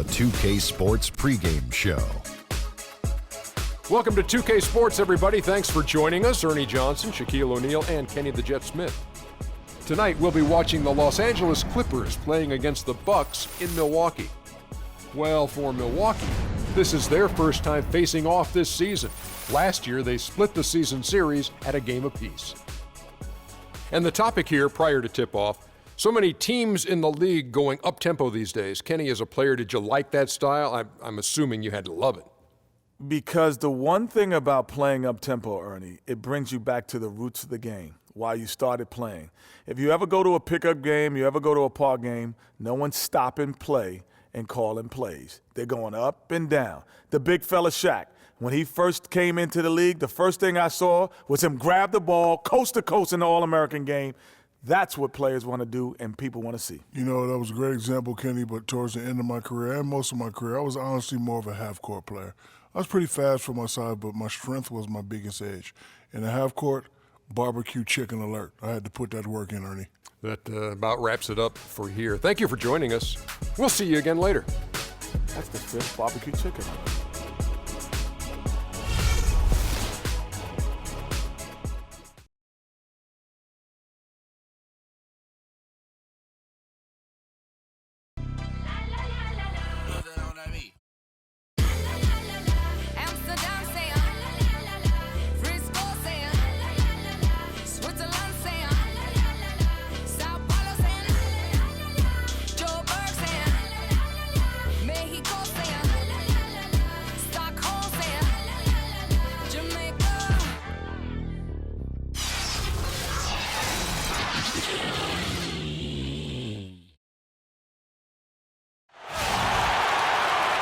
the 2K Sports pregame show. Welcome to 2K Sports, everybody. Thanks for joining us. Ernie Johnson, Shaquille O'Neal, and Kenny the Jet Smith. Tonight, we'll be watching the Los Angeles Clippers playing against the Bucks in Milwaukee. Well, for Milwaukee, this is their first time facing off this season. Last year, they split the season series at a game apiece. And the topic here, prior to tip-off, so many teams in the league going up-tempo these days. Kenny, as a player, did you like that style? I'm assuming you had to love it. Because the one thing about playing up-tempo, Ernie, it brings you back to the roots of the game, why you started playing. If you ever go to a pickup game, you ever go to a park game, no one's stopping play and calling plays. They're going up and down. The big fella Shaq, when he first came into the league, the first thing I saw was him grab the ball coast to coast in the All-American game. That's what players want to do and people want to see. You know, that was a great example, Kenny, but towards the end of my career and most of my career, I was honestly more of a half-court player. I was pretty fast for my size, but my strength was my biggest edge. In the half-court, barbecue chicken alert. I had to put that work in, Ernie. That about wraps it up for here. Thank you for joining us. We'll see you again later. That's the fifth barbecue chicken.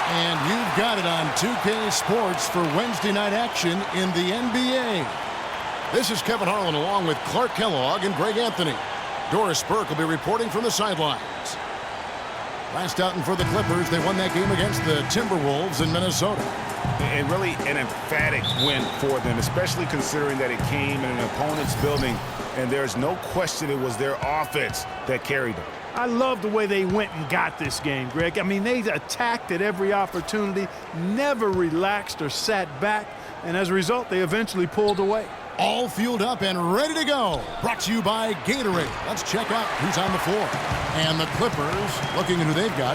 And you've got it on 2K Sports for Wednesday night action in the NBA. This is Kevin Harlan along with Clark Kellogg and Greg Anthony. Doris Burke will be reporting from the sidelines. Last outing for the Clippers, they won that game against the Timberwolves in Minnesota. And really an emphatic win for them, especially considering that it came in an opponent's building, and there's no question it was their offense that carried them. I love the way they went and got this game, Greg. I mean, they attacked at every opportunity, never relaxed or sat back, and as a result, they eventually pulled away. All fueled up and ready to go. Brought to you by Gatorade. Let's check out who's on the floor. And the Clippers, looking at who they've got.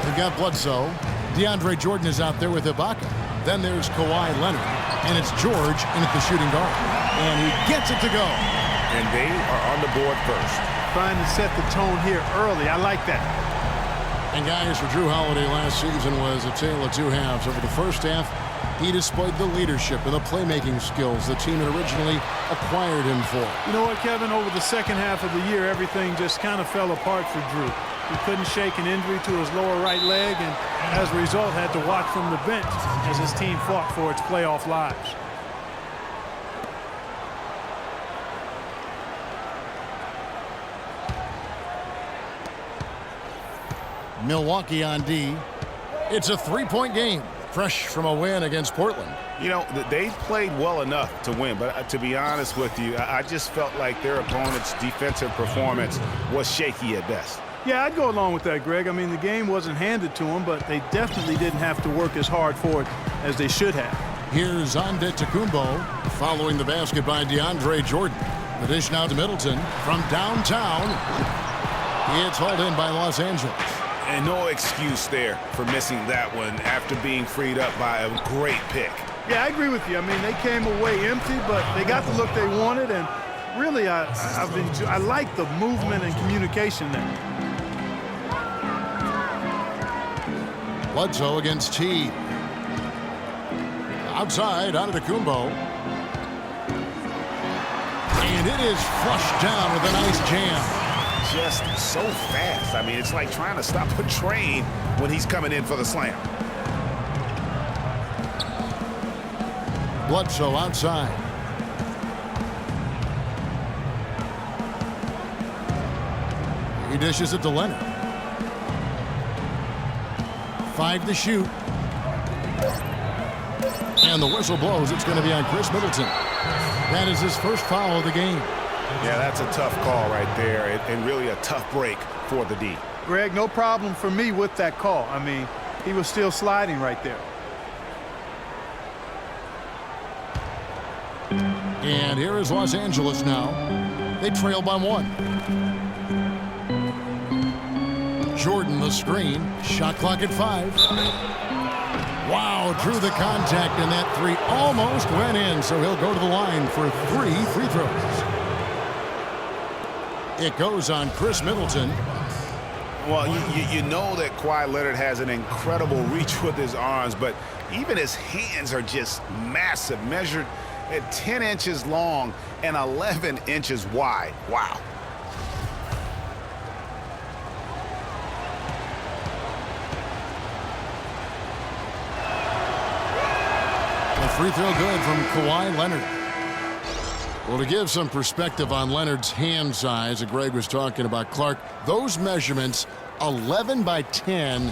They've got Bledsoe. DeAndre Jordan is out there with Ibaka. Then there's Kawhi Leonard. And it's George in at the shooting guard. And he gets it to go. And they are on the board first. Trying to set the tone here early. I like that. And guys, for Drew Holiday last season was a tale of two halves. Over the first half, he displayed the leadership and the playmaking skills the team had originally acquired him for. You know what, Kevin? Over the second half of the year, everything just kind of fell apart for Drew. He couldn't shake an injury to his lower right leg, and as a result, had to watch from the bench as his team fought for its playoff lives. Milwaukee on D. It's a three-point game, fresh from a win against Portland. You know, they played well enough to win, but to be honest with you, I just felt like their opponent's defensive performance was shaky at best. Yeah, I'd go along with that, Greg. I mean, the game wasn't handed to them, but they definitely didn't have to work as hard for it as they should have. Here's Antetokounmpo following the basket by DeAndre Jordan. The dish now to Middleton from downtown. It's hauled in by Los Angeles. And no excuse there for missing that one after being freed up by a great pick. Yeah, I agree with you. I mean, they came away empty, but they got the look they wanted, and really, I like the movement and communication there. Bledsoe against T. Outside, Antetokounmpo. And it is flushed down with a nice jam. Just so fast. I mean, it's like trying to stop a train when he's coming in for the slam. Bledsoe outside. He dishes it to Leonard. 5 to shoot. And the whistle blows. It's going to be on Chris Middleton. That is his first foul of the game. Yeah, that's a tough call right there, and really a tough break for the D. Greg, no problem for me with that call. I mean, he was still sliding right there. And here is Los Angeles now. They trail by 1. Jordan the screen. Shot clock at 5. Wow, drew the contact, and that 3 almost went in, so he'll go to the line for 3 free throws. It goes on Chris Middleton. Well, you know that Kawhi Leonard has an incredible reach with his arms, but even his hands are just massive, measured at 10 inches long and 11 inches wide. Wow. A free throw good from Kawhi Leonard. Well, to give some perspective on Leonard's hand size that Greg was talking about, Clark, those measurements, 11 by 10,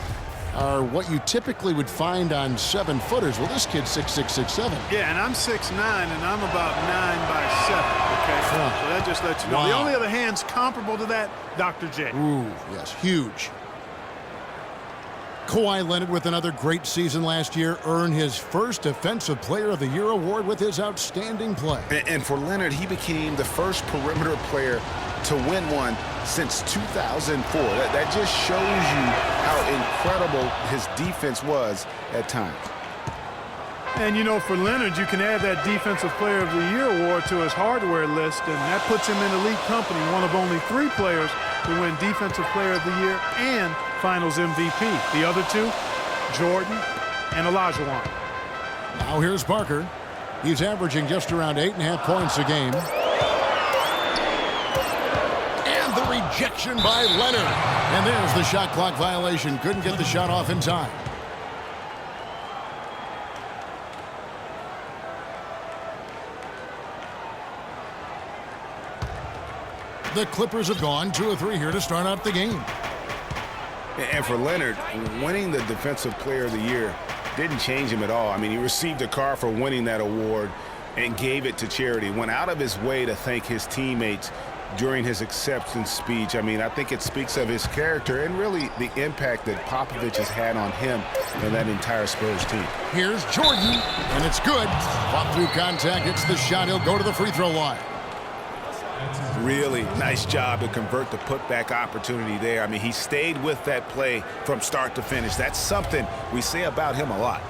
are what you typically would find on 7-footers. Well, this kid's 6'6", 6'7". Yeah, and I'm 6'9", and I'm about 9 by 7, okay? So that just lets you know. Wow. The only other hands comparable to that, Dr. J. Ooh, yes, huge. Kawhi Leonard, with another great season last year, earned his first Defensive Player of the Year award with his outstanding play. And for Leonard, he became the first perimeter player to win one since 2004. That just shows you how incredible his defense was at times. And, you know, for Leonard, you can add that Defensive Player of the Year award to his hardware list, and that puts him in elite company, one of only 3 players to win Defensive Player of the Year and Finals MVP. The other 2, Jordan and Olajuwon. Now here's Parker. He's averaging just around 8.5 points a game. And the rejection by Leonard. And there's the shot clock violation. Couldn't get the shot off in time. The Clippers have gone 2 of 3 here to start out the game. And for Leonard, winning the Defensive Player of the Year didn't change him at all. I mean, he received a car for winning that award and gave it to charity. Went out of his way to thank his teammates during his acceptance speech. I mean, I think it speaks of his character and really the impact that Popovich has had on him and that entire Spurs team. Here's Jordan, and it's good. Fought through contact, hits the shot. He'll go to the free throw line. Really nice job to convert the putback opportunity there. I mean, he stayed with that play from start to finish. That's something we say about him a lot.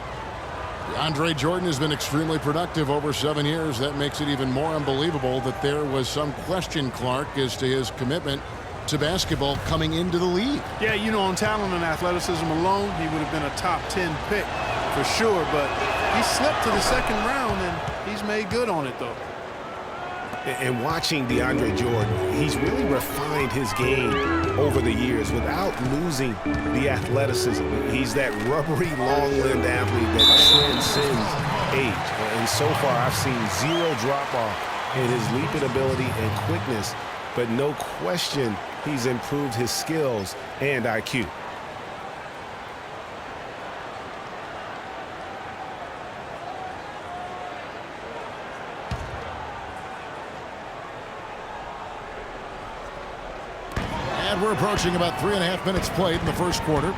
DeAndre Jordan has been extremely productive over 7 years. That makes it even more unbelievable that there was some question, Clark, as to his commitment to basketball coming into the league. Yeah, you know, on talent and athleticism alone, he would have been a top 10 pick for sure, but he slipped to the second round, and he's made good on it, though. And watching DeAndre Jordan, he's really refined his game over the years without losing the athleticism. He's that rubbery, long-limbed athlete that transcends age. And so far, I've seen 0 drop-off in his leaping ability and quickness, but no question he's improved his skills and IQ. We're approaching about 3.5 minutes played in the first quarter.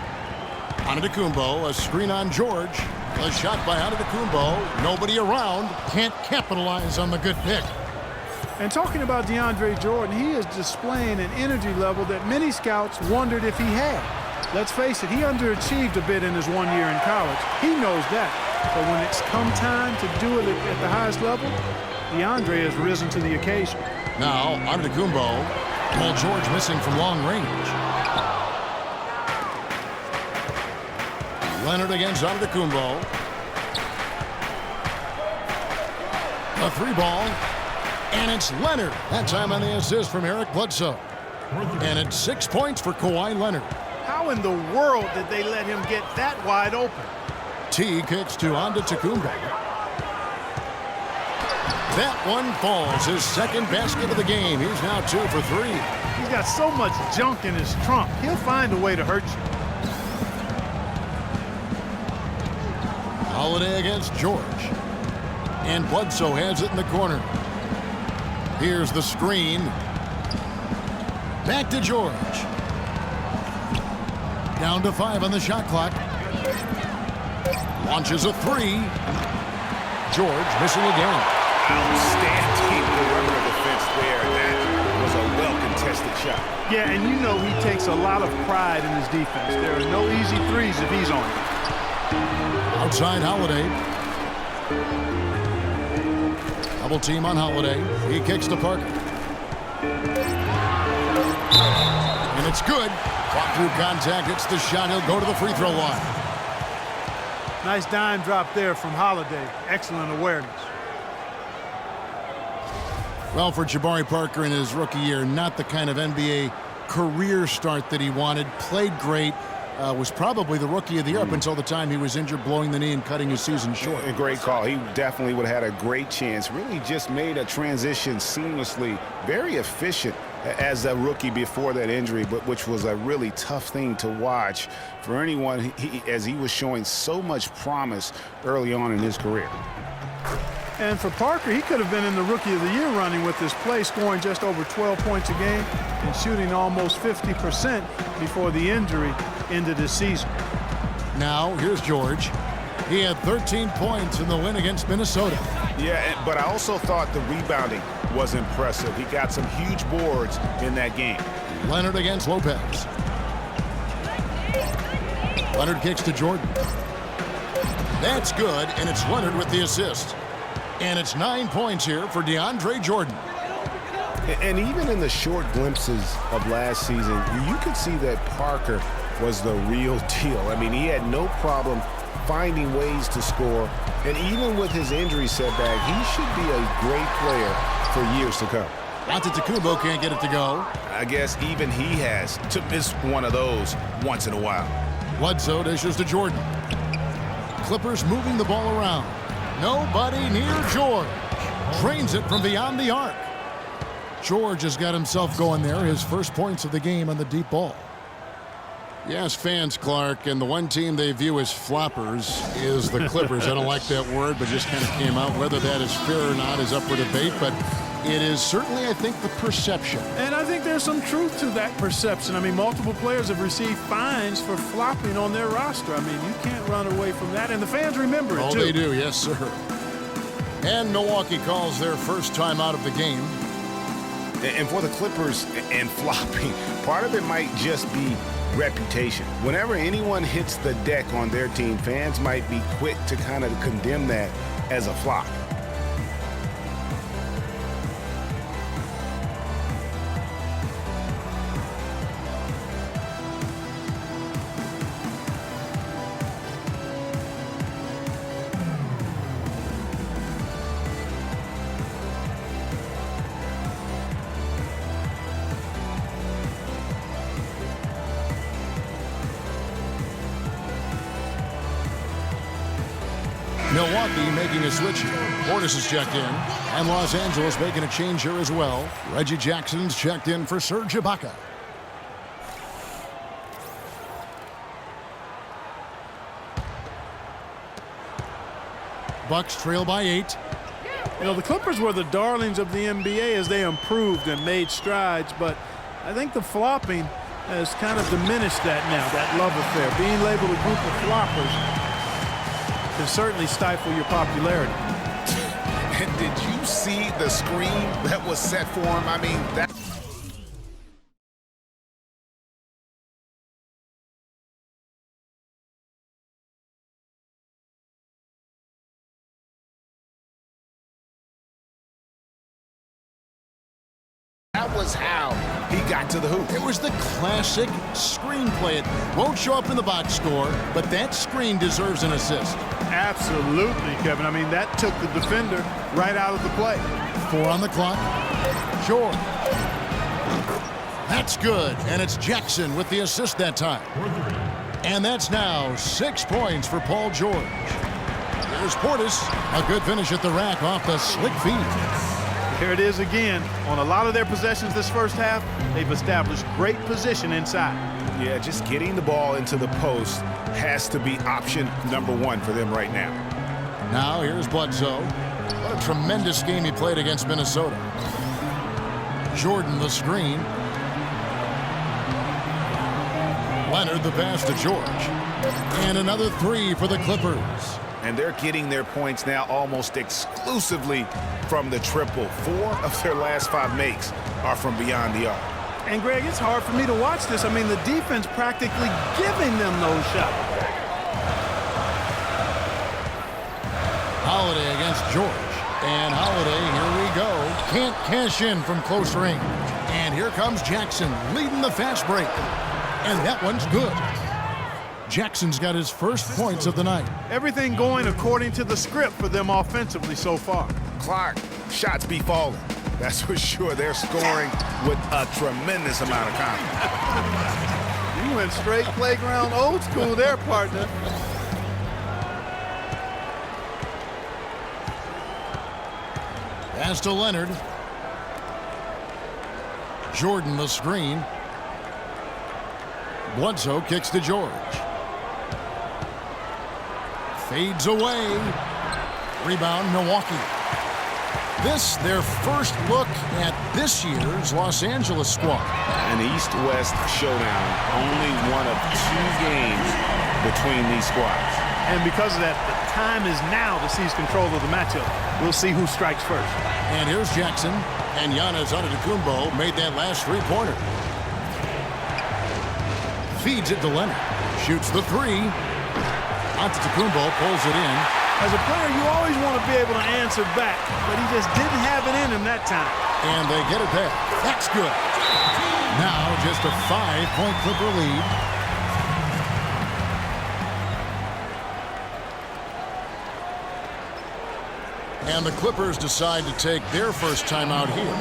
Antetokounmpo, a screen on George. A shot by Antetokounmpo. Nobody around. Can't capitalize on the good pick. And talking about DeAndre Jordan, he is displaying an energy level that many scouts wondered if he had. Let's face it, he underachieved a bit in his 1 year in college. He knows that. But when it's come time to do it at the highest level, DeAndre has risen to the occasion. Now, Antetokounmpo. Paul George missing from long range. Leonard against Antetokounmpo. A 3-ball. And it's Leonard. That time on the assist from Eric Bledsoe. And it's 6 points for Kawhi Leonard. How in the world did they let him get that wide open? T kicks to Antetokounmpo. That one falls. His second basket of the game. He's now 2 for 3. He's got so much junk in his trunk. He'll find a way to hurt you. Holiday against George. And Bledsoe has it in the corner. Here's the screen. Back to George. Down to 5 on the shot clock. Launches a three. George missing again. Outstanding perimeter defense there. That was a well-contested shot. Yeah, and you know he takes a lot of pride in his defense. There are no easy threes if he's on it. Outside Holiday. Double team on Holiday. He kicks to Parker. And it's good. Fought through contact. Hits the shot. He'll go to the free throw line. Nice dime drop there from Holiday. Excellent awareness. Well, for Jabari Parker in his rookie year, not the kind of NBA career start that he wanted. Played great. Was probably the rookie of the year up until the time he was injured, blowing the knee and cutting his season short. A great call. He definitely would have had a great chance. Really just made a transition seamlessly. Very efficient as a rookie before that injury, but which was a really tough thing to watch for anyone as he was showing so much promise early on in his career. And for Parker, he could have been in the Rookie of the Year running with this play, scoring just over 12 points a game and shooting almost 50% before the injury ended his season. Now, here's George. He had 13 points in the win against Minnesota. Yeah, but I also thought the rebounding was impressive. He got some huge boards in that game. Leonard against Lopez. Leonard kicks to Jordan. That's good, and it's Leonard with the assist. And it's 9 points here for DeAndre Jordan. And even in the short glimpses of last season, you could see that Parker was the real deal. I mean, he had no problem finding ways to score. And even with his injury setback, he should be a great player for years to come. Antetokounmpo can't get it to go. I guess even he has to miss one of those once in a while. Bledsoe dishes to Jordan. Clippers moving the ball around. Nobody near George. Drains it from beyond the arc. George has got himself going there. His first points of the game on the deep ball. Yes, fans, Clark, and the one team they view as floppers is the Clippers. I don't like that word, but just kind of came out. Whether that is fair or not is up for debate, but it is certainly, I think, the perception. And I think there's some truth to that perception. I mean, multiple players have received fines for flopping on their roster. I mean, you can't run away from that, and the fans remember it, too. Oh, they do, yes, sir. And Milwaukee calls their first time out of the game. And for the Clippers and flopping, part of it might just be reputation. Whenever anyone hits the deck on their team, fans might be quick to kind of condemn that as a flop. Milwaukee making a switch here. Portis is checked in. And Los Angeles making a change here as well. Reggie Jackson's checked in for Serge Ibaka. Bucks trail by 8. You know, the Clippers were the darlings of the NBA as they improved and made strides, but I think the flopping has kind of diminished that now, that love affair. Being labeled a group of floppers can certainly stifle your popularity. And did you see the screen that was set for him? I mean, that was how he got to the hoop. It was the classic screenplay. It won't show up in the box score, but that screen deserves an assist. Absolutely, Kevin. I mean, that took the defender right out of the play. 4 on the clock. George. That's good, and it's Jackson with the assist that time. And that's now 6 points for Paul George. Here's Portis. A good finish at the rack off the slick feed. Here it is again. On a lot of their possessions this first half, they've established great position inside. Yeah, just getting the ball into the post has to be option number 1 for them right now. Now here's Bledsoe. What a tremendous game he played against Minnesota. Jordan the screen. Leonard, the pass to George. And another three for the Clippers. And they're getting their points now almost exclusively from the triple. 4 of their last 5 makes are from beyond the arc. And, Greg, it's hard for me to watch this. I mean, the defense practically giving them those shots. Holiday against George. And Holiday, here we go. Can't cash in from close range. And here comes Jackson leading the fast break. And that one's good. Jackson's got his first points of the night. Everything going according to the script for them offensively so far. Clark, shots be falling. That's for sure. They're scoring with a tremendous amount of confidence. You went straight playground old school there, partner. Pass to Leonard. Jordan the screen. Bledsoe kicks to George. Fades away. Rebound, Milwaukee. This, their first look at this year's Los Angeles squad. An East-West showdown. Only one of 2 games between these squads. And because of that, the time is now to seize control of the matchup. We'll see who strikes first. And here's Jackson. And Giannis Antetokounmpo made that last three-pointer. Feeds it to Leonard. Shoots the three. Antetokounmpo pulls it in. As a player, you always want to be able to answer back, but he just didn't have it in him that time. And they get it back. That's good. Now just a 5-point Clipper lead. And the Clippers decide to take their first time out here.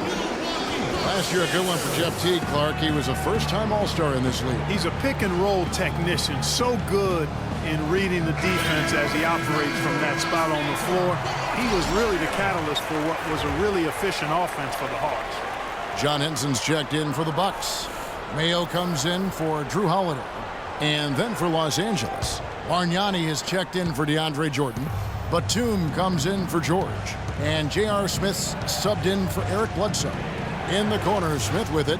Last year, a good one for Jeff Teague, Clark. He was a first-time All-Star in this league. He's a pick-and-roll technician, so good in reading the defense as he operates from that spot on the floor. He was really the catalyst for what was a really efficient offense for the Hawks. John Henson's checked in for the Bucks. Mayo comes in for Drew Holiday. And then for Los Angeles, Bargnani is checked in for DeAndre Jordan. Batum comes in for George. And J.R. Smith's subbed in for Eric Bledsoe. In the corner, Smith with it.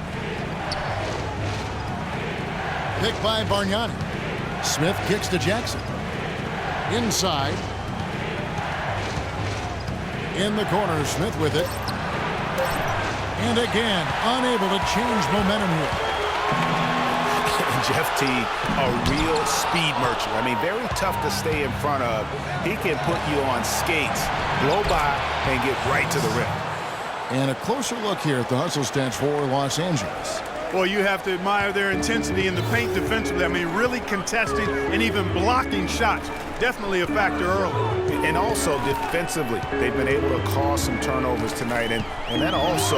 Picked by Bargnani. Smith kicks to Jackson. Inside. In the corner, Smith with it. And again, unable to change momentum here. Jeff Teague, a real speed merchant. I mean, very tough to stay in front of. He can put you on skates, blow by, and get right to the rim. And a closer look here at the hustle stats for Los Angeles. Well, you have to admire their intensity in the paint defensively. I mean, really contesting and even blocking shots. Definitely a factor early. And also defensively, they've been able to cause some turnovers tonight, and that also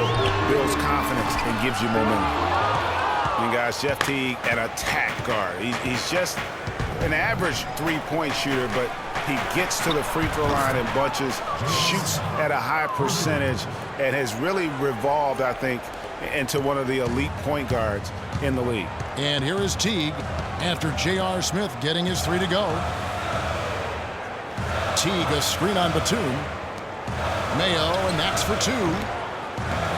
builds confidence and gives you momentum. And guys, Jeff Teague, an attack guard. He's just an average three-point shooter, but he gets to the free throw line in bunches, shoots at a high percentage, and has really revolved, I think, into one of the elite point guards in the league. And here is Teague after J.R. Smith getting his three to go. Teague, a screen on Batum. Mayo, and that's for 2.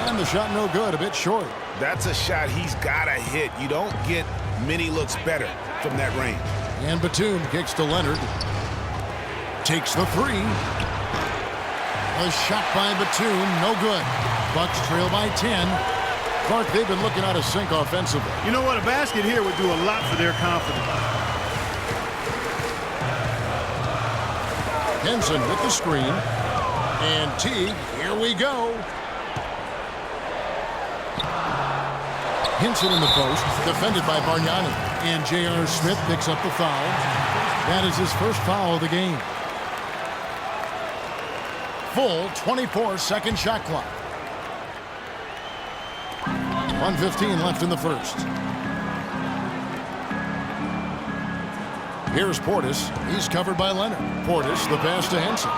And the shot no good, a bit short. That's a shot he's got to hit. You don't get many looks better from that range. And Batum kicks to Leonard. Takes the 3. A shot by Batum, no good. Bucks trail by 10. Clark, they've been looking out of sync offensively. You know what? A basket here would do a lot for their confidence. Henson with the screen. And Teague, here we go. Henson in the post, defended by Bargnani. And J.R. Smith picks up the foul. That is his first foul of the game. Full 24-second shot clock. 1:15 left in the first. Here's Portis. He's covered by Leonard. Portis, the pass to Henson.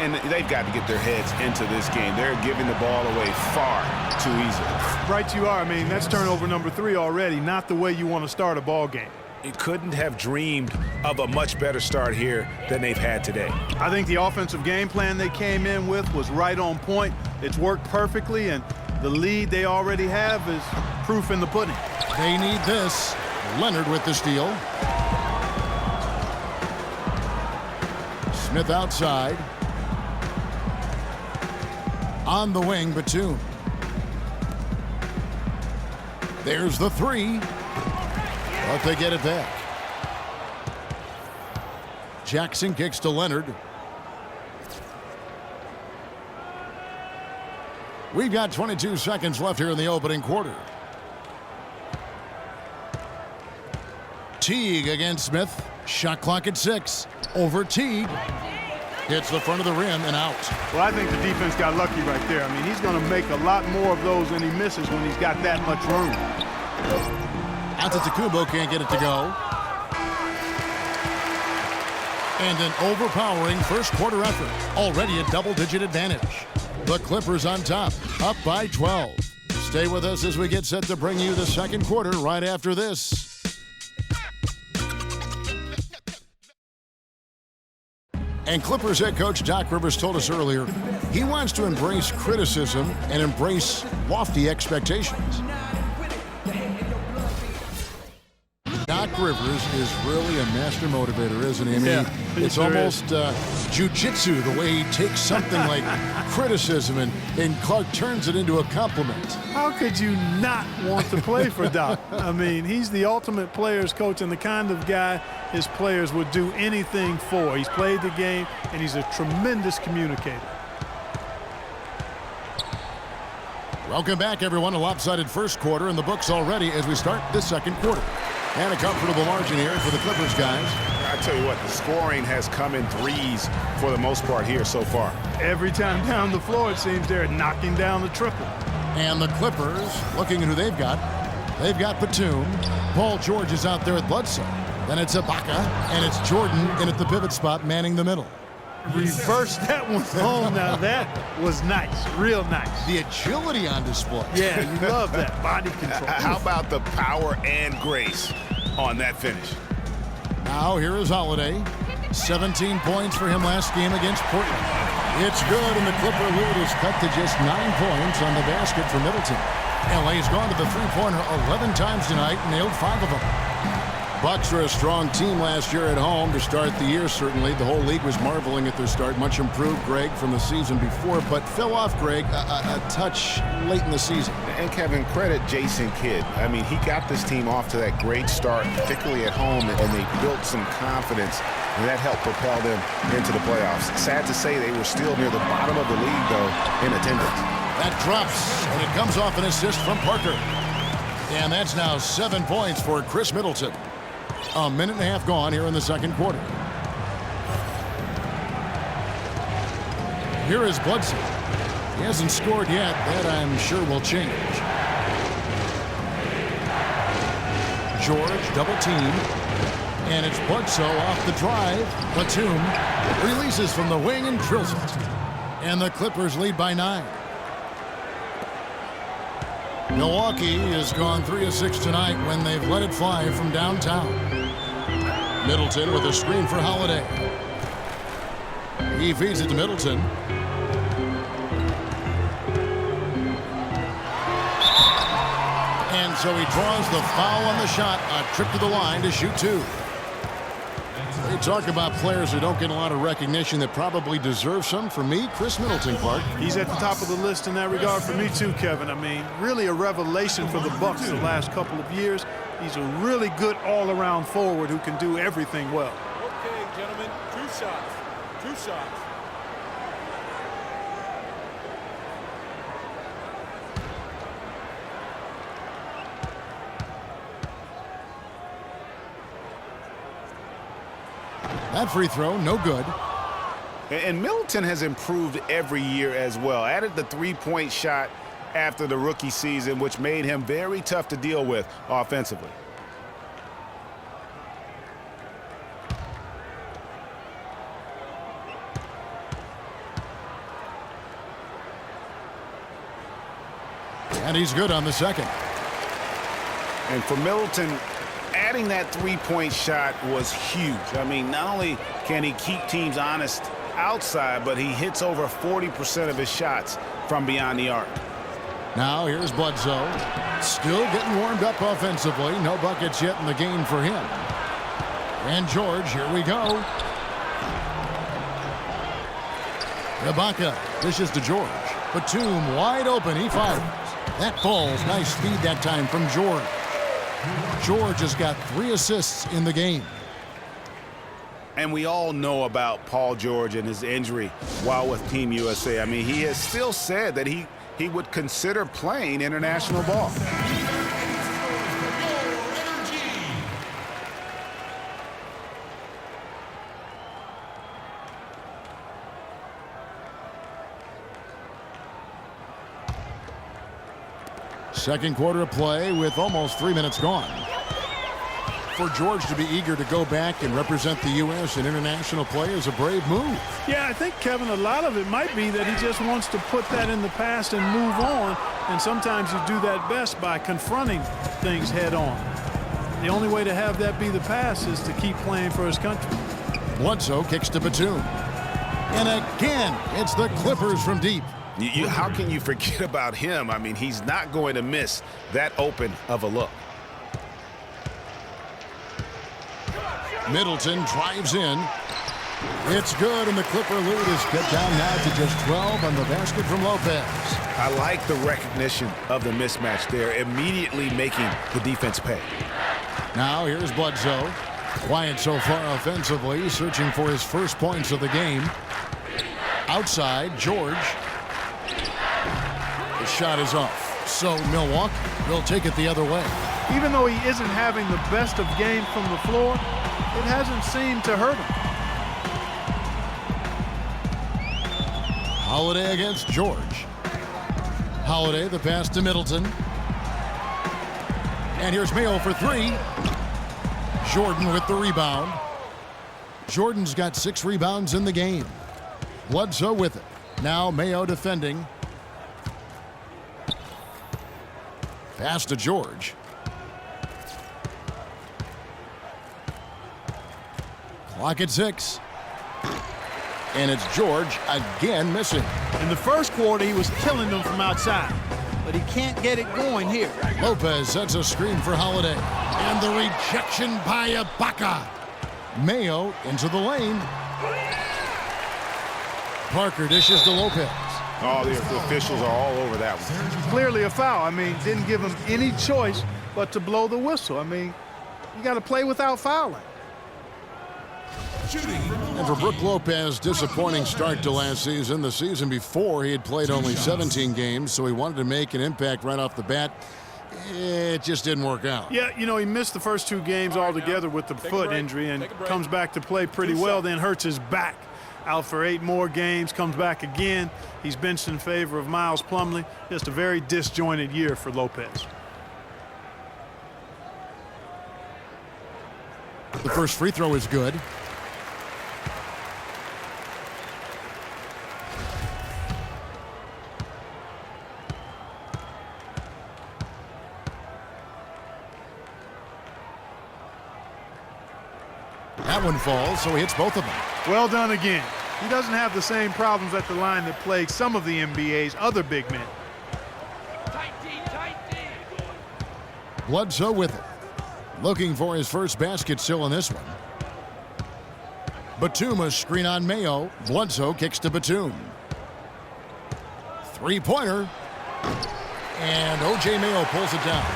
And they've got to get their heads into this game. They're giving the ball away far too easily. Right you are. I mean, that's turnover number 3 already. Not the way you want to start a ball game. You couldn't have dreamed of a much better start here than they've had today. I think the offensive game plan they came in with was right on point. It's worked perfectly, and the lead they already have is proof in the pudding. They need this. Leonard with the steal. Smith outside. On the wing, Batum. There's the three. But they get it back. Jackson kicks to Leonard. We've got 22 seconds left here in the opening quarter. Teague against Smith. Shot clock at 6. Over Teague. Hits the front of the rim and out. Well, I think the defense got lucky right there. I mean, he's going to make a lot more of those than he misses when he's got that much room. Antetokounmpo can't get it to go. And an overpowering first quarter effort. Already a double-digit advantage. The Clippers on top, up by 12. Stay with us as we get set to bring you the second quarter right after this. And Clippers head coach Doc Rivers told us earlier he wants to embrace criticism and embrace lofty expectations. Doc Rivers is really a master motivator, isn't he? I mean, it's almost jiu-jitsu, the way he takes something like criticism and Clark turns it into a compliment. How could you not want to play for Doc? I mean, he's the ultimate players coach and the kind of guy his players would do anything for. He's played the game, and he's a tremendous communicator. Welcome back, everyone. A lopsided first quarter in the books already as we start the second quarter. And a comfortable margin here for the Clippers, guys. I tell you what, the scoring has come in threes for the most part here so far. Every time down the floor, it seems they're knocking down the triple. And the Clippers, looking at who they've got Batum. Paul George is out there at Bledsoe. Then it's Ibaka, and it's Jordan in at the pivot spot, manning the middle. Reverse that one home. Now that was nice, real nice. The agility on display. Yeah, you love that body control. How about the power and grace on that finish? Now here is Holiday. 17 points for him last game against Portland. It's good, and the Clipper lead is cut to just 9 points on the basket for Middleton. LA's gone to the three-pointer 11 times tonight, nailed 5 of them. Bucks were a strong team last year at home to start the year, certainly. The whole league was marveling at their start. Much improved, Greg, from the season before, but fell off, Greg, a touch late in the season. And Kevin, credit Jason Kidd. I mean, he got this team off to that great start, particularly at home, and they built some confidence, and that helped propel them into the playoffs. Sad to say they were still near the bottom of the league, though, in attendance. That drops, and it comes off an assist from Parker. And that's now 7 points for Chris Middleton. A minute and a half gone here in the second quarter. Here is Bledsoe. He hasn't scored yet. That, I'm sure, will change. George, double team. And it's Bledsoe off the drive. Batum releases from the wing and drills it. And the Clippers lead by 9. Milwaukee has gone 3 of 6 tonight when they've let it fly from downtown. Middleton with a screen for Holiday. He feeds it to Middleton. And so he draws the foul on the shot. A trip to the line to shoot 2. They talk about players who don't get a lot of recognition that probably deserve some. For me, Chris Middleton, Clark. He's at the top of the list in that regard for me too, Kevin. I mean, really a revelation for the Bucks the last couple of years. He's a really good all-around forward who can do everything well. Okay, gentlemen, 2 shots. 2 shots. That free throw, no good. And Middleton has improved every year as well. Added the three-point shot after the rookie season, which made him very tough to deal with offensively. And he's good on the second. And for Middleton, adding that three-point shot was huge. I mean, not only can he keep teams honest outside, but he hits over 40% of his shots from beyond the arc. Now here's Bledsoe. Still getting warmed up offensively. No buckets yet in the game for him. And George, here we go. Ibaka dishes to George. Batum wide open. He fires. That falls. Nice speed that time from George. George has got 3 assists in the game. And we all know about Paul George and his injury while with Team USA. I mean, he has still said that he would consider playing international ball. Second quarter of play with almost 3 minutes gone. For George to be eager to go back and represent the U.S. in international play is a brave move. Yeah, I think, Kevin, a lot of it might be that he just wants to put that in the past and move on. And sometimes you do that best by confronting things head on. The only way to have that be the past is to keep playing for his country. Bledsoe kicks to Batum. And again, it's the Clippers from deep. How can you forget about him? I mean, he's not going to miss that open of a look. Middleton drives in. It's good, and the Clipper lead is cut down now to just 12 on the basket from Lopez. I like the recognition of the mismatch there, immediately making the defense pay. Now here's Bledsoe. Quiet so far offensively, searching for his first points of the game. Outside, George. The shot is off, so Milwaukee will take it the other way. Even though he isn't having the best of games from the floor, it hasn't seemed to hurt him. Holiday against George. Holiday, the pass to Middleton. And here's Mayo for 3. Jordan with the rebound. Jordan's got 6 rebounds in the game. Bledsoe with it. Now Mayo defending. Pass to George. Clock at 6. And it's George again missing. In the first quarter, he was killing them from outside, but he can't get it going here. Lopez sets a screen for Holiday. And the rejection by Ibaka. Mayo into the lane. Parker dishes to Lopez. Oh, the officials are all over that one. Clearly a foul. I mean, didn't give him any choice but to blow the whistle. I mean, you got to play without fouling. And for Brook Lopez, disappointing start to last season. The season before, he had played only 17 games, so he wanted to make an impact right off the bat. It just didn't work out. Yeah, you know, he missed the first 2 games altogether with the foot injury and comes back to play pretty well, then hurts his back. Out for 8 more games, comes back again. He's benched in favor of Miles Plumlee. Just a very disjointed year for Lopez. The first free throw is good. That one falls, so he hits both of them. Well done again. He doesn't have the same problems at the line that plague some of the NBA's other big men. Bledsoe with it. Looking for his first basket still in this one. Batum a screen on Mayo. Bledsoe kicks to Batum. 3-pointer. And O.J. Mayo pulls it down.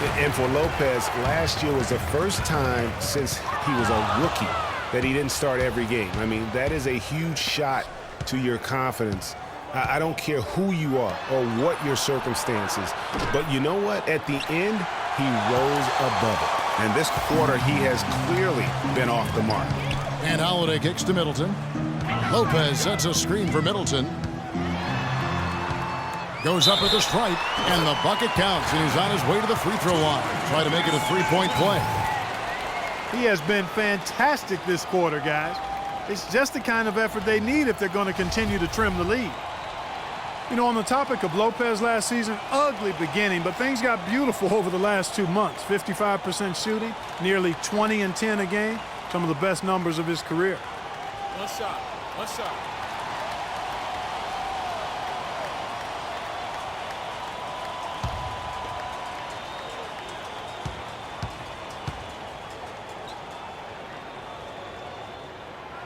And for Lopez, last year was the first time since he was a rookie that he didn't start every game. I mean, that is a huge shot to your confidence. I don't care who you are or what your circumstances, but you know what? At the end, he rose above it. And this quarter, he has clearly been off the mark. And Holiday kicks to Middleton. Lopez sets a screen for Middleton. Goes up at the stripe, and the bucket counts, and he's on his way to the free throw line. Try to make it a 3-point play. He has been fantastic this quarter, guys. It's just the kind of effort they need if they're going to continue to trim the lead. You know, on the topic of Lopez last season, ugly beginning, but things got beautiful over the last 2 months. 55% shooting, nearly 20 and 10 a game, some of the best numbers of his career. One shot. One shot.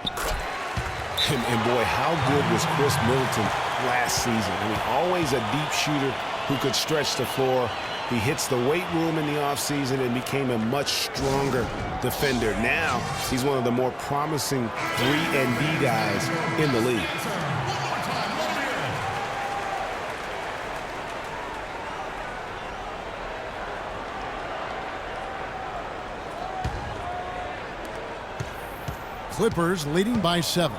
And boy, how good was Chris Middleton last season? I mean, always a deep shooter who could stretch the floor. He hits the weight room in the offseason and became a much stronger defender. Now, he's one of the more promising 3-and-D guys in the league. Clippers leading by 7.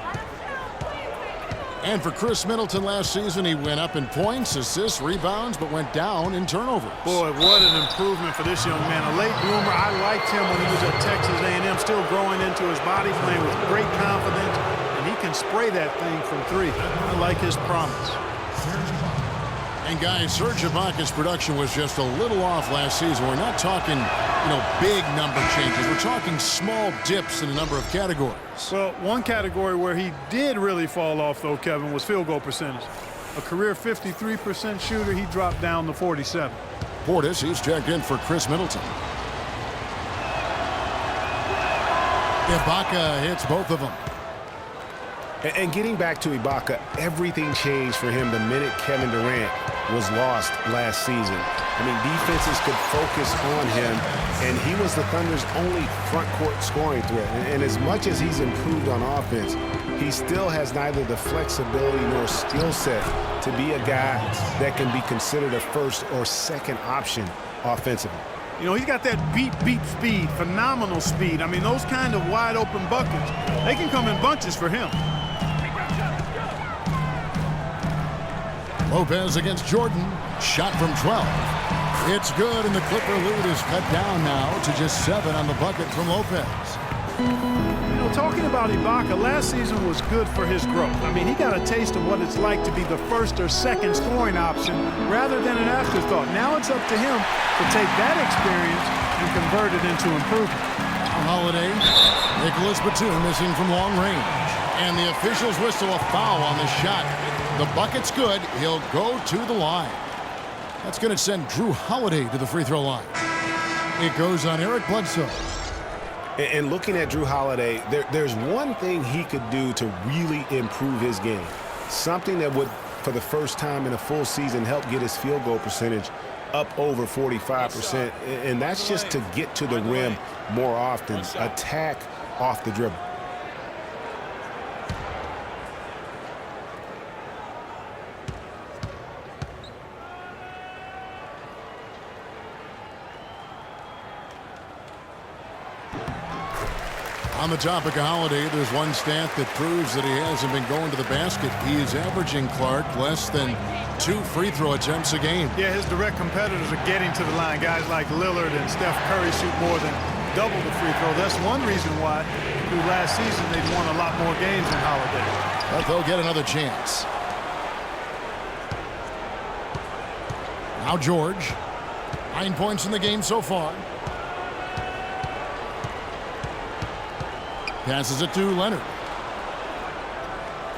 And for Chris Middleton last season, he went up in points, assists, rebounds, but went down in turnovers. Boy, what an improvement for this young man. A late bloomer. I liked him when he was at Texas A&M, still growing into his body, playing with great confidence, and he can spray that thing from 3. I like his promise. And guys, Serge Ibaka's production was just a little off last season. We're not talking, big number changes. We're talking small dips in a number of categories. Well, one category where he did really fall off, though, Kevin, was field goal percentage. A career 53% shooter, he dropped down to 47. Portis, he's checked in for Chris Middleton. Ibaka hits both of them. And getting back to Ibaka, everything changed for him the minute Kevin Durant was lost last season. I mean, defenses could focus on him, and he was the Thunder's only front court scoring threat. And as much as he's improved on offense, he still has neither the flexibility nor skill set to be a guy that can be considered a first or second option offensively. He's got that beat speed, phenomenal speed. I mean, those kind of wide open buckets, they can come in bunches for him. Lopez against Jordan. Shot from 12. It's good, and the Clipper lead is cut down now to just 7 on the bucket from Lopez. Talking about Ibaka, last season was good for his growth. I mean, he got a taste of what it's like to be the first or second scoring option rather than an afterthought. Now it's up to him to take that experience and convert it into improvement. Holiday, Nicholas Batum missing from long range. And the officials whistle a foul on the shot. The bucket's good. He'll go to the line. That's going to send Drew Holiday to the free throw line. It goes on Eric Bledsoe. And looking at Drew Holiday, there's one thing he could do to really improve his game. Something that would, for the first time in a full season, help get his field goal percentage up over 45%. And that's just to get to the rim more often. Attack off the dribble. On the topic of Holiday, there's one stat that proves that he hasn't been going to the basket. He is averaging, Clark, less than 2 free throw attempts a game. Yeah, his direct competitors are getting to the line. Guys like Lillard and Steph Curry shoot more than double the free throw. That's one reason why through last season they've won a lot more games than Holiday. But they'll get another chance. Now George. 9 points in the game so far. Passes it to Leonard.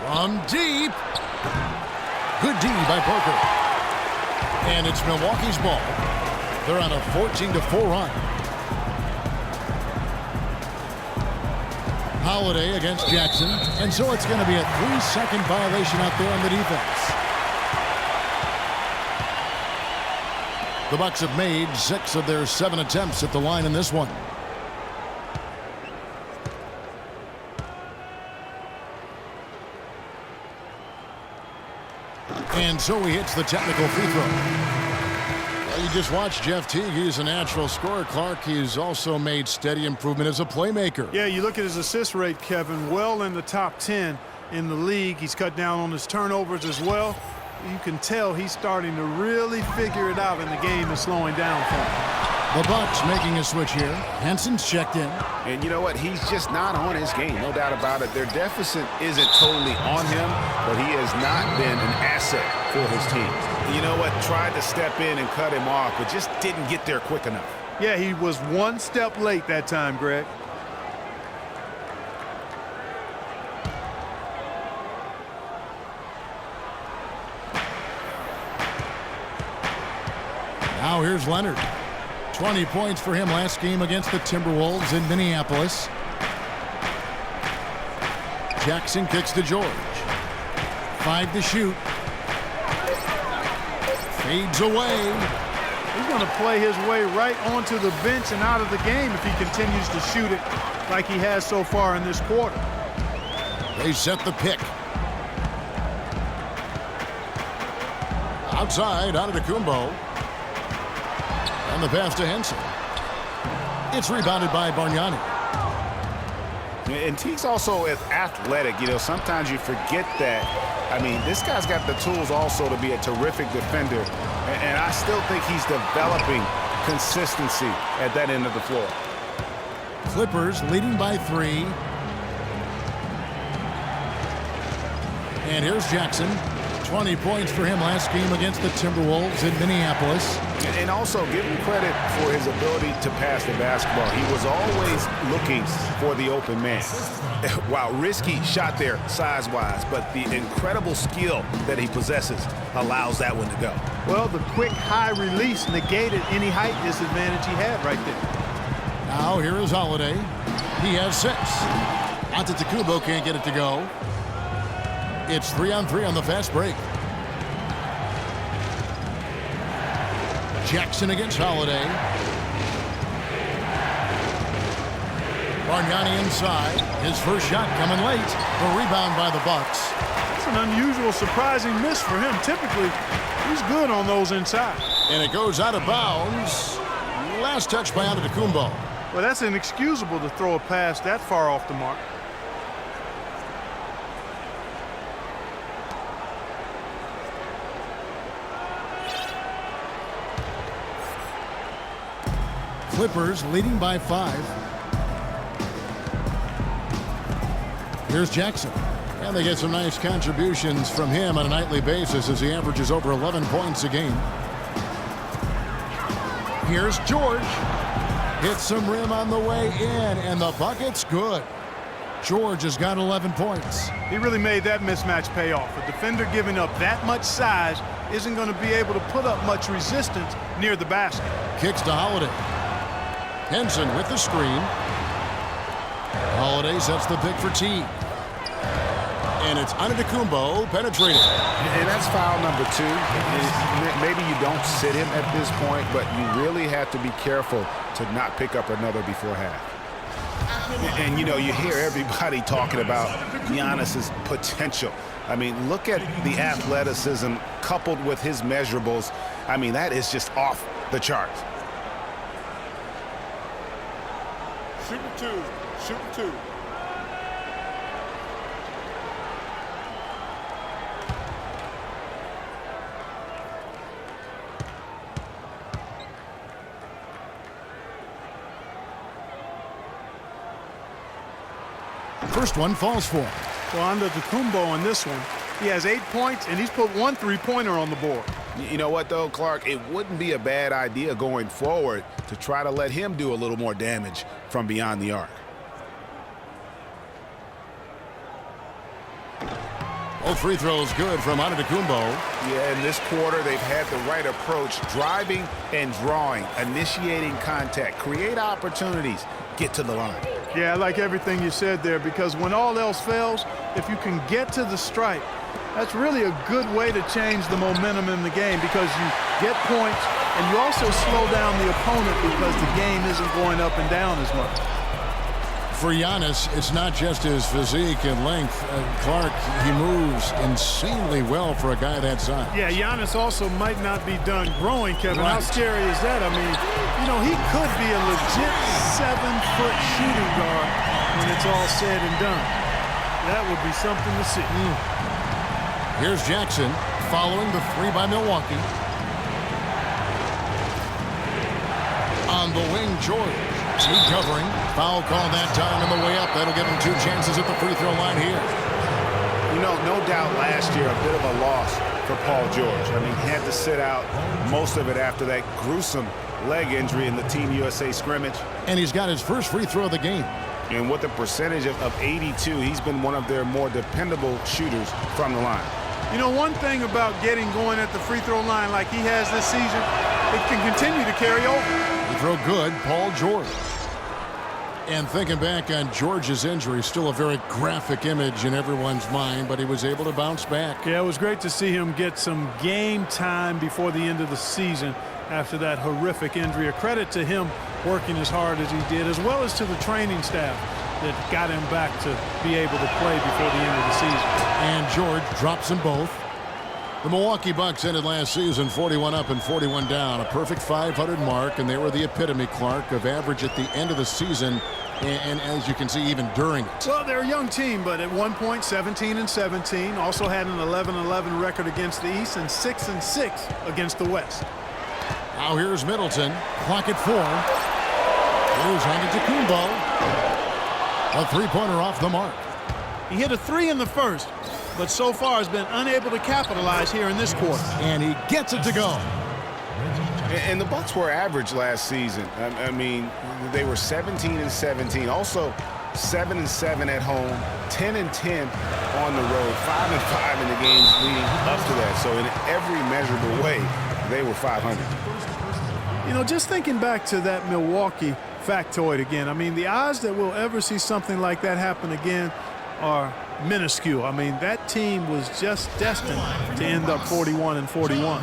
From deep. Good D by Parker. And it's Milwaukee's ball. They're on a 14-4 run. Holiday against Jackson. And so it's going to be a 3-second violation out there on the defense. The Bucks have made 6 of their 7 attempts at the line in this one. And so he hits the technical free throw. Well, you just watched Jeff Teague. He's a natural scorer, Clark. He's also made steady improvement as a playmaker. Yeah, you look at his assist rate, Kevin, well in the top 10 in the league. He's cut down on his turnovers as well. You can tell he's starting to really figure it out, and the game is slowing down for him. The Bucks making a switch here. Henson's checked in. And you know what? He's just not on his game, no doubt about it. Their deficit isn't totally on him, but he has not been an asset for his team. You know what? Tried to step in and cut him off, but just didn't get there quick enough. Yeah, he was one step late that time, Greg. Now here's Leonard. 20 points for him last game against the Timberwolves in Minneapolis. Jackson kicks to George. 5 to shoot. Fades away. He's going to play his way right onto the bench and out of the game if he continues to shoot it like he has so far in this quarter. They set the pick. Outside, Antetokounmpo. And the pass to Henson. It's rebounded by Bargnani. And Teague's also as athletic. You know, sometimes you forget that. I mean, this guy's got the tools also to be a terrific defender. And I still think he's developing consistency at that end of the floor. Clippers leading by 3. And here's Jackson. 20 points for him last game against the Timberwolves in Minneapolis. And also give him credit for his ability to pass the basketball. He was always looking for the open man. Wow, risky shot there size-wise, but the incredible skill that he possesses allows that one to go. Well, the quick high release negated any height disadvantage he had right there. Now here is Holiday. He has 6. Antetokounmpo can't get it to go. It's 3-on-3 on the fast break. Jackson against Holiday. Bargnani inside. His first shot coming late. The rebound by the Bucks. It's an unusual, surprising miss for him. Typically, he's good on those inside. And it goes out of bounds. Last touch by Antetokounmpo. Well, that's inexcusable to throw a pass that far off the mark. Clippers leading by 5. Here's Jackson. And they get some nice contributions from him on a nightly basis as he averages over 11 points a game. Here's George. Hits some rim on the way in, and the bucket's good. George has got 11 points. He really made that mismatch pay off. A defender giving up that much size isn't going to be able to put up much resistance near the basket. Kicks to Holiday. Henson with the screen. Holiday sets the pick for Teague. And it's Antetokounmpo penetrating. And that's foul number 2. Maybe you don't sit him at this point, but you really have to be careful to not pick up another before half. And, you know, you hear everybody talking about Giannis's potential. I mean, look at the athleticism coupled with his measurables. I mean, that is just off the charts. Shooting 2. Shooting 2. First one falls for him. Well, Antetokounmpo on this one, he has 8 points, and he's put 1 3-pointer on the board. You know what, though, Clark? It wouldn't be a bad idea going forward to try to let him do a little more damage from beyond the arc. Both free throws good from Antetokounmpo. Yeah, in this quarter, they've had the right approach, driving and drawing, initiating contact, create opportunities, get to the line. Yeah, I like everything you said there, because when all else fails, if you can get to the stripe, that's really a good way to change the momentum in the game, because you get points and you also slow down the opponent because the game isn't going up and down as much. For Giannis, it's not just his physique and length. Clark, he moves insanely well for a guy that size. Yeah, Giannis also might not be done growing, Kevin. Right. How scary is that? I mean, you know, he could be a legit 7-foot shooting guard when it's all said and done. That would be something to see. Here's Jackson following the 3 by Milwaukee. On the wing, George. Teague covering. Foul call that time on the way up. That'll give him 2 chances at the free throw line here. You know, no doubt last year a bit of a loss for Paul George. I mean, he had to sit out most of it after that gruesome leg injury in the Team USA scrimmage. And he's got his first free throw of the game. And with a percentage of 82, he's been one of their more dependable shooters from the line. You know, one thing about getting going at the free throw line like he has this season, it can continue to carry over. The throw good, Paul George. And thinking back on George's injury, still a very graphic image in everyone's mind, but he was able to bounce back. Yeah, it was great to see him get some game time before the end of the season after that horrific injury. A credit to him working as hard as he did, as well as to the training staff that got him back to be able to play before the end of the season. And George drops them both. The Milwaukee Bucks ended last season 41 up and 41 down, a perfect 500 mark, and they were the epitome, Clark, of average at the end of the season, and as you can see, even during it. Well, they're a young team, but at one point 17-17, also had an 11-11 record against the East and 6-6 against the West. Now here's Middleton, clock at 4. Here's Antetokounmpo. A three-pointer off the mark. He hit a 3 in the first, but so far has been unable to capitalize here in this quarter. And he gets it to go. And the Bucks were average last season. I mean, they were 17-17, also 7-7 at home, 10-10 on the road, 5-5 in the games leading up to that. So in every measurable way, they were 500. You know, just thinking back to that Milwaukee factoid again, I mean, the odds that we'll ever see something like that happen again are minuscule. I mean, that team was just destined to end up 41-41.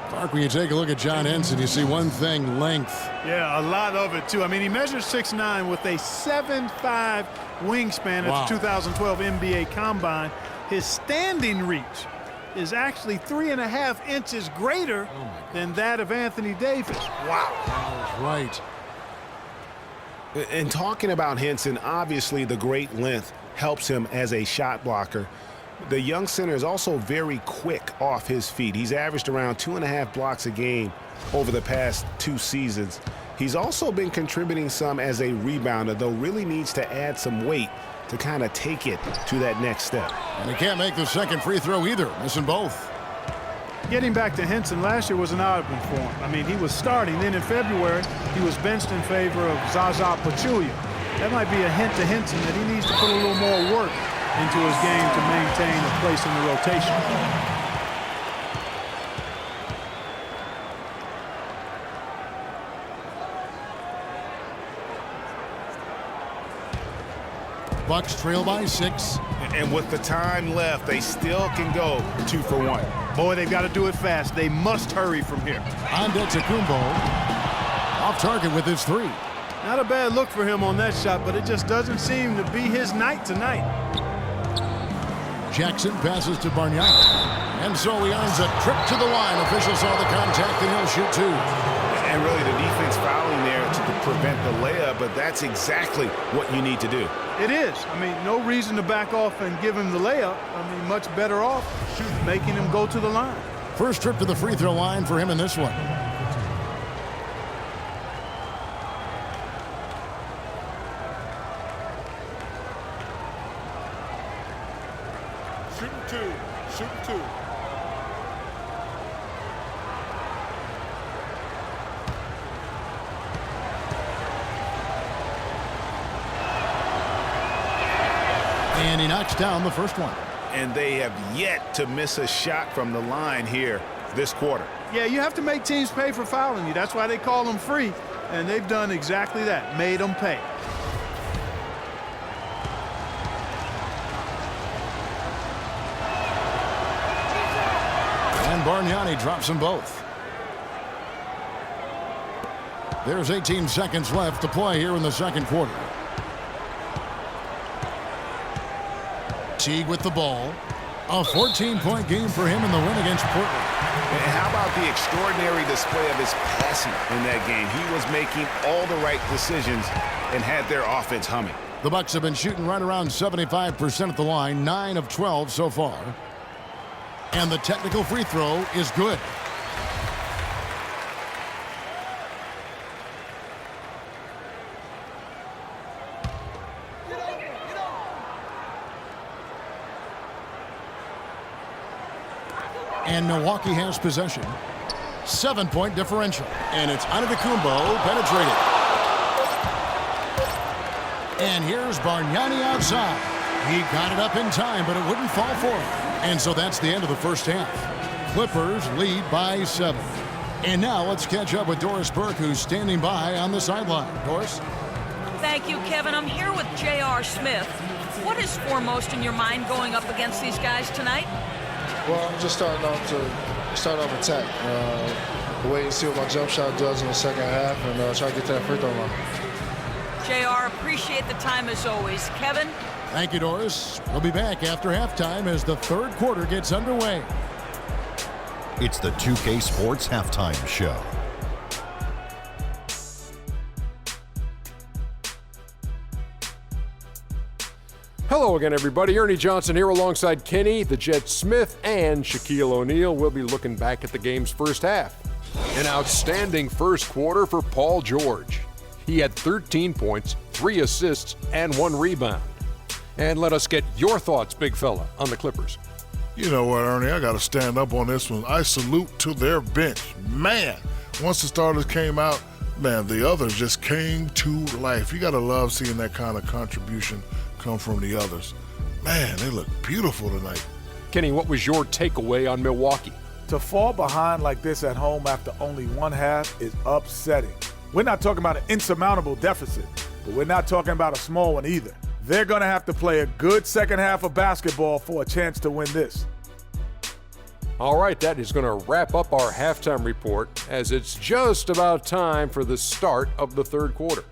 Clark, when you take a look at John Henson, you see one thing, length. Yeah, a lot of it, too. I mean, he measures 6'9" with a 7'5" wingspan at the 2012 NBA Combine. His standing reach is actually 3.5 inches greater than that of Anthony Davis. Wow. That was right. And talking about Henson, obviously the great length helps him as a shot blocker. The young center is also very quick off his feet. He's averaged around 2.5 blocks a game over the past 2 seasons. He's also been contributing some as a rebounder, though really needs to add some weight to kind of take it to that next step. And he can't make the second free throw either, missing both. Getting back to Henson, last year was an odd one for him. I mean, he was starting. Then in February, he was benched in favor of Zaza Pachulia. That might be a hint to Henson that he needs to put a little more work into his game to maintain a place in the rotation. Bucks trail by 6. And with the time left, they still can go 2 for 1. Boy, they've got to do it fast. They must hurry from here. Antetokounmpo off target with his 3. Not a bad look for him on that shot, but it just doesn't seem to be his night tonight. Jackson passes to Bargnani. And so he earns a trip to the line. Officials saw the contact, and he'll shoot 2. And really the defense fouling there to prevent the layup, but that's exactly what you need to do. It is. I mean, no reason to back off and give him the layup. I mean, much better off making him go to the line. First trip to the free throw line for him in this one. Shooting 2. Shooting 2. And he knocks down the first one. And they have yet to miss a shot from the line here this quarter. Yeah, you have to make teams pay for fouling you. That's why they call them free. And they've done exactly that, made them pay. And Bargnani drops them both. There's 18 seconds left to play here in the second quarter. Teague with the ball. A 14-point game for him in the win against Portland. And how about the extraordinary display of his passing in that game? He was making all the right decisions and had their offense humming. The Bucks have been shooting right around 75% at the line, 9 of 12 so far. And the technical free throw is good. And Milwaukee has possession. 7-point differential. And it's Antetokounmpo penetrated. And here's Bargnani outside. He got it up in time, but it wouldn't fall for him. And so that's the end of the first half. Clippers lead by 7. And now let's catch up with Doris Burke, who's standing by on the sideline. Doris? Thank you, Kevin. I'm here with J.R. Smith. What is foremost in your mind going up against these guys tonight? Well, I'm just starting off attack. Wait and see what my jump shot does in the second half and try to get to that free throw line. J.R., appreciate the time as always. Kevin? Thank you, Doris. We'll be back after halftime as the third quarter gets underway. It's the 2K Sports Halftime Show. Hello again, everybody. Ernie Johnson here alongside Kenny, the Jet Smith, and Shaquille O'Neal. We'll be looking back at the game's first half. An outstanding first quarter for Paul George. He had 13 points, 3 assists, and 1 rebound. And let us get your thoughts, big fella, on the Clippers. You know what, Ernie? I got to stand up on this one. I salute to their bench. Man, once the starters came out, man, the others just came to life. You got to love seeing that kind of contribution come from the others. Man, they look beautiful tonight. Kenny, what was your takeaway on Milwaukee? To fall behind like this at home after only one half is upsetting. We're not talking about an insurmountable deficit, but we're not talking about a small one either. They're going to have to play a good second half of basketball for a chance to win this. All right, that is going to wrap up our halftime report as it's just about time for the start of the third quarter.